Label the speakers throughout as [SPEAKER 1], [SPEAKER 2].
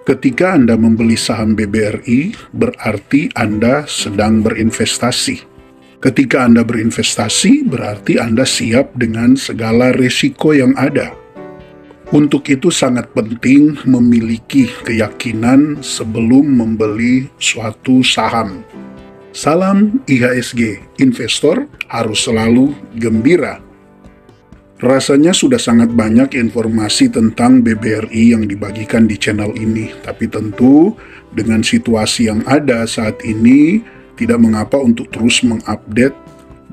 [SPEAKER 1] Ketika Anda membeli saham BBRI, berarti Anda sedang berinvestasi. Ketika Anda berinvestasi, berarti Anda siap dengan segala risiko yang ada. Untuk itu sangat penting memiliki keyakinan sebelum membeli suatu saham. Salam IHSG, investor harus selalu gembira. Rasanya sudah sangat banyak informasi tentang BBRI yang dibagikan di channel ini, tapi tentu dengan situasi yang ada saat ini, tidak mengapa untuk terus mengupdate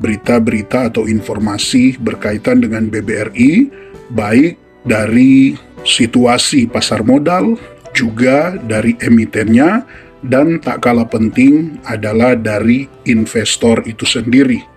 [SPEAKER 1] berita-berita atau informasi berkaitan dengan BBRI, baik dari situasi pasar modal, juga dari emitennya, dan tak kalah penting adalah dari investor itu sendiri.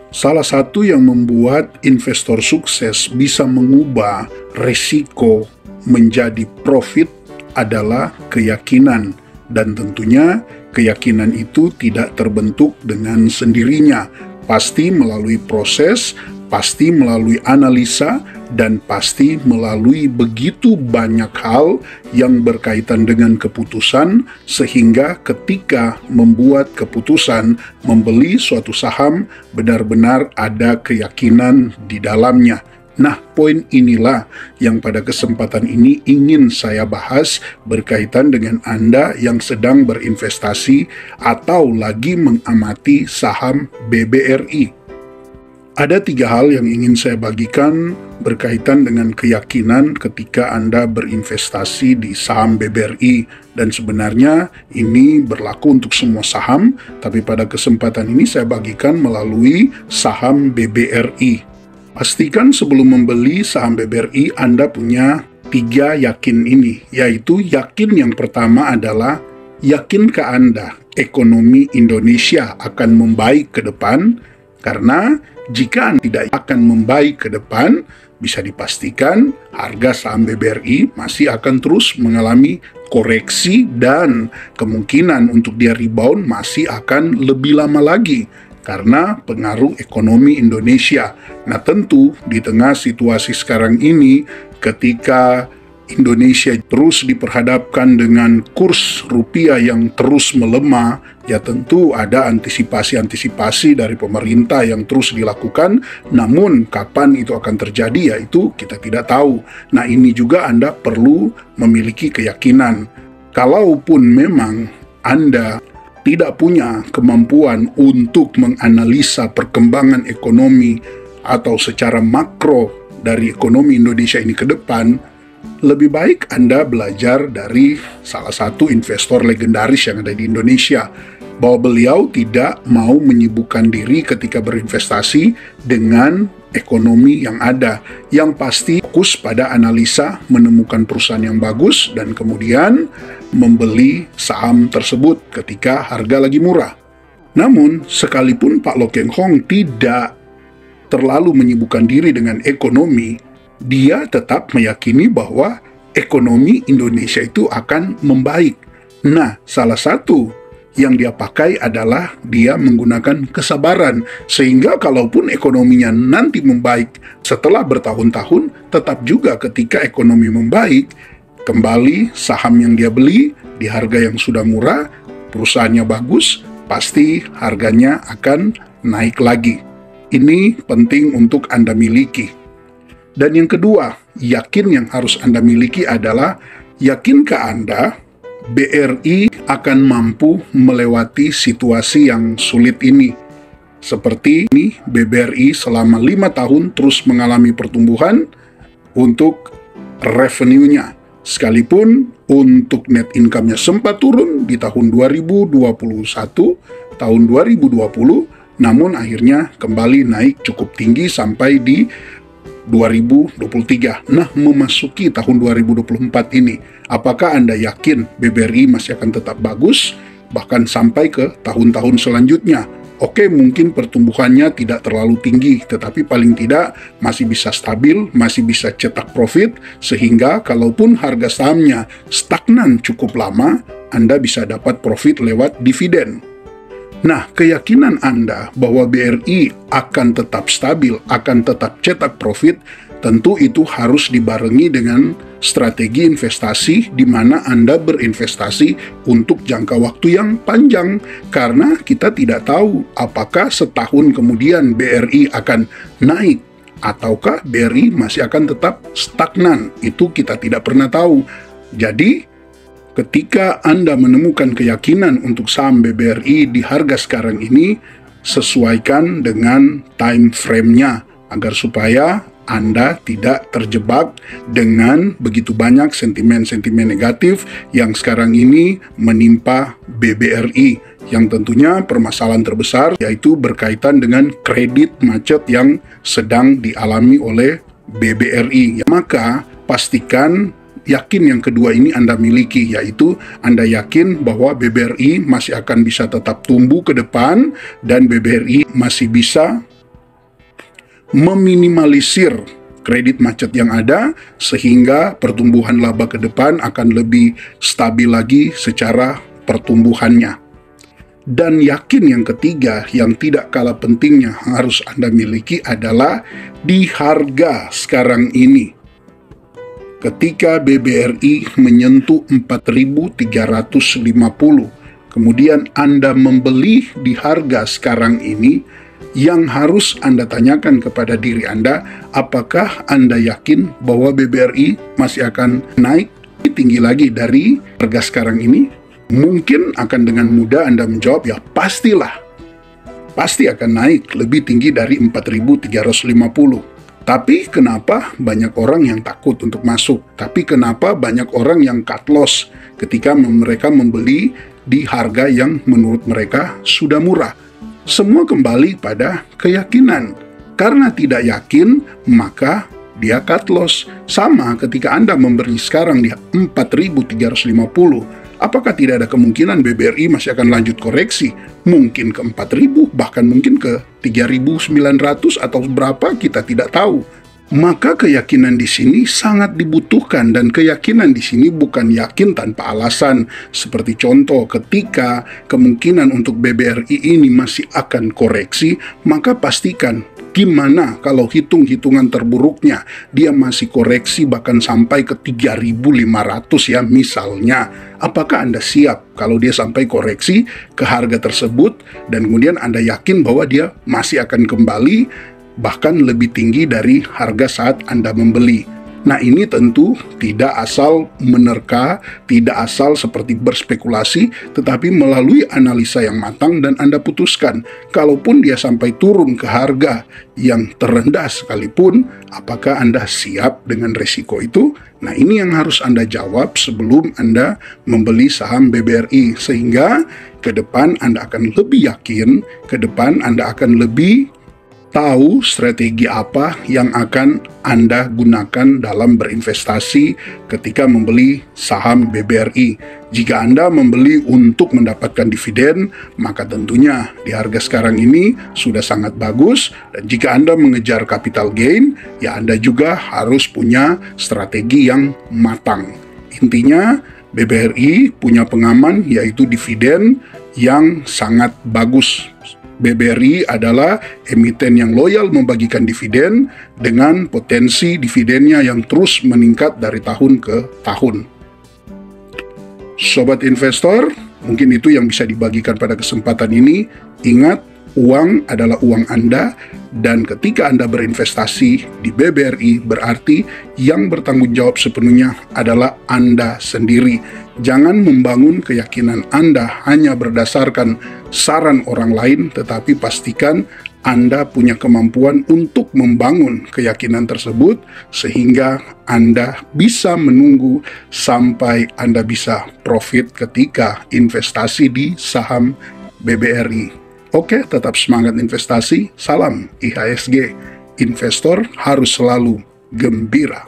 [SPEAKER 1] Salah satu yang membuat investor sukses bisa mengubah risiko menjadi profit adalah keyakinan, dan tentunya keyakinan itu tidak terbentuk dengan sendirinya, pasti melalui proses, pasti melalui analisa, dan pasti melalui begitu banyak hal yang berkaitan dengan keputusan, sehingga ketika membuat keputusan membeli suatu saham, benar-benar ada keyakinan di dalamnya. Nah, poin inilah yang pada kesempatan ini ingin saya bahas berkaitan dengan Anda yang sedang berinvestasi atau lagi mengamati saham BBRI. Ada 3 hal yang ingin saya bagikan berkaitan dengan keyakinan ketika Anda berinvestasi di saham BBRI. Dan sebenarnya ini berlaku untuk semua saham, tapi pada kesempatan ini saya bagikan melalui saham BBRI. Pastikan sebelum membeli saham BBRI Anda punya 3 yakin ini, yaitu yakin yang pertama adalah, yakinkah Anda ekonomi Indonesia akan membaik ke depan? Karena jika tidak akan membaik ke depan, bisa dipastikan harga saham BBRI masih akan terus mengalami koreksi dan kemungkinan untuk dia rebound masih akan lebih lama lagi karena pengaruh ekonomi Indonesia. Nah, tentu di tengah situasi sekarang ini, ketika Indonesia terus diperhadapkan dengan kurs rupiah yang terus melemah, ya tentu ada antisipasi-antisipasi dari pemerintah yang terus dilakukan, namun kapan itu akan terjadi, ya itu kita tidak tahu. Nah, ini juga Anda perlu memiliki keyakinan. Kalaupun memang Anda tidak punya kemampuan untuk menganalisa perkembangan ekonomi atau secara makro dari ekonomi Indonesia ini ke depan, lebih baik Anda belajar dari salah satu investor legendaris yang ada di Indonesia, bahwa beliau tidak mau menyibukkan diri ketika berinvestasi dengan ekonomi yang ada, yang pasti fokus pada analisa, menemukan perusahaan yang bagus, dan kemudian membeli saham tersebut ketika harga lagi murah. Namun, sekalipun Pak Loh Keng Hong tidak terlalu menyibukkan diri dengan ekonomi, dia tetap meyakini bahwa ekonomi Indonesia itu akan membaik. Nah, salah satu yang dia pakai adalah dia menggunakan kesabaran, sehingga kalaupun ekonominya nanti membaik setelah bertahun-tahun, tetap juga ketika ekonomi membaik, kembali saham yang dia beli di harga yang sudah murah, perusahaannya bagus, pasti harganya akan naik lagi. Ini penting untuk Anda miliki. Dan yang kedua, yakin yang harus Anda miliki adalah, yakinkah Anda BRI akan mampu melewati situasi yang sulit ini? Seperti ini, BBRI selama 5 tahun terus mengalami pertumbuhan untuk revenue-nya. Sekalipun untuk net income-nya sempat turun di tahun 2021, tahun 2020, namun akhirnya kembali naik cukup tinggi sampai di 2023. Nah, memasuki tahun 2024 ini, apakah Anda yakin BBRI masih akan tetap bagus, bahkan sampai ke tahun-tahun selanjutnya? Oke, mungkin pertumbuhannya tidak terlalu tinggi, tetapi paling tidak masih bisa stabil, masih bisa cetak profit, sehingga kalaupun harga sahamnya stagnan cukup lama, Anda bisa dapat profit lewat dividen. Nah, keyakinan Anda bahwa BRI akan tetap stabil, akan tetap cetak profit, Tentu itu harus dibarengi dengan strategi investasi di mana Anda berinvestasi untuk jangka waktu yang panjang. Karena kita tidak tahu apakah setahun kemudian BRI akan naik ataukah BRI masih akan tetap stagnan. Itu kita tidak pernah tahu. Jadi, ketika Anda menemukan keyakinan untuk saham BBRI di harga sekarang ini, sesuaikan dengan time frame-nya agar supaya Anda tidak terjebak dengan begitu banyak sentimen-sentimen negatif yang sekarang ini menimpa BBRI, yang tentunya permasalahan terbesar yaitu berkaitan dengan kredit macet yang sedang dialami oleh BBRI. Maka pastikan yakin yang kedua ini Anda miliki, yaitu Anda yakin bahwa BBRI masih akan bisa tetap tumbuh ke depan dan BBRI masih bisa meminimalisir kredit macet yang ada sehingga pertumbuhan laba ke depan akan lebih stabil lagi secara pertumbuhannya. Dan yakin yang ketiga yang tidak kalah pentingnya harus Anda miliki adalah di harga sekarang ini. Ketika BBRI menyentuh 4.350, kemudian Anda membeli di harga sekarang ini, yang harus Anda tanyakan kepada diri Anda, apakah Anda yakin bahwa BBRI masih akan naik tinggi lagi dari harga sekarang ini? Mungkin akan dengan mudah Anda menjawab, ya pastilah. Pasti akan naik lebih tinggi dari 4.350. Tapi kenapa banyak orang yang takut untuk masuk? Tapi kenapa banyak orang yang cut loss ketika mereka membeli di harga yang menurut mereka sudah murah? Semua kembali pada keyakinan. Karena tidak yakin, maka dia cut loss. Sama ketika Anda membeli sekarang di 4.350, apakah tidak ada kemungkinan BBRI masih akan lanjut koreksi? Mungkin ke 4.000, bahkan mungkin ke 3.900 atau berapa, kita tidak tahu. Maka keyakinan di sini sangat dibutuhkan, dan keyakinan di sini bukan yakin tanpa alasan. Seperti contoh, ketika kemungkinan untuk BBRI ini masih akan koreksi, maka pastikan gimana kalau hitung-hitungan terburuknya dia masih koreksi bahkan sampai ke 3.500 ya misalnya. Apakah Anda siap kalau dia sampai koreksi ke harga tersebut dan kemudian Anda yakin bahwa dia masih akan kembali bahkan lebih tinggi dari harga saat Anda membeli? Nah, ini tentu tidak asal menerka, tidak asal seperti berspekulasi, tetapi melalui analisa yang matang dan Anda putuskan. Kalaupun dia sampai turun ke harga yang terendah sekalipun, apakah Anda siap dengan resiko itu? Nah, ini yang harus Anda jawab sebelum Anda membeli saham BBRI, sehingga ke depan Anda akan lebih yakin, ke depan Anda akan lebih tahu strategi apa yang akan Anda gunakan dalam berinvestasi ketika membeli saham BBRI. Jika Anda membeli untuk mendapatkan dividen, maka tentunya di harga sekarang ini sudah sangat bagus. Dan jika Anda mengejar capital gain, ya Anda juga harus punya strategi yang matang. Intinya, BBRI punya pengaman yaitu dividen yang sangat bagus. BBRI adalah emiten yang loyal membagikan dividen dengan potensi dividennya yang terus meningkat dari tahun ke tahun. Sobat investor, mungkin itu yang bisa dibagikan pada kesempatan ini. Ingat, uang adalah uang Anda, dan ketika Anda berinvestasi di BBRI berarti yang bertanggung jawab sepenuhnya adalah Anda sendiri. Jangan membangun keyakinan Anda hanya berdasarkan saran orang lain, tetapi pastikan Anda punya kemampuan untuk membangun keyakinan tersebut sehingga Anda bisa menunggu sampai Anda bisa profit ketika investasi di saham BBRI. Oke, tetap semangat investasi. Salam IHSG. Investor harus selalu gembira.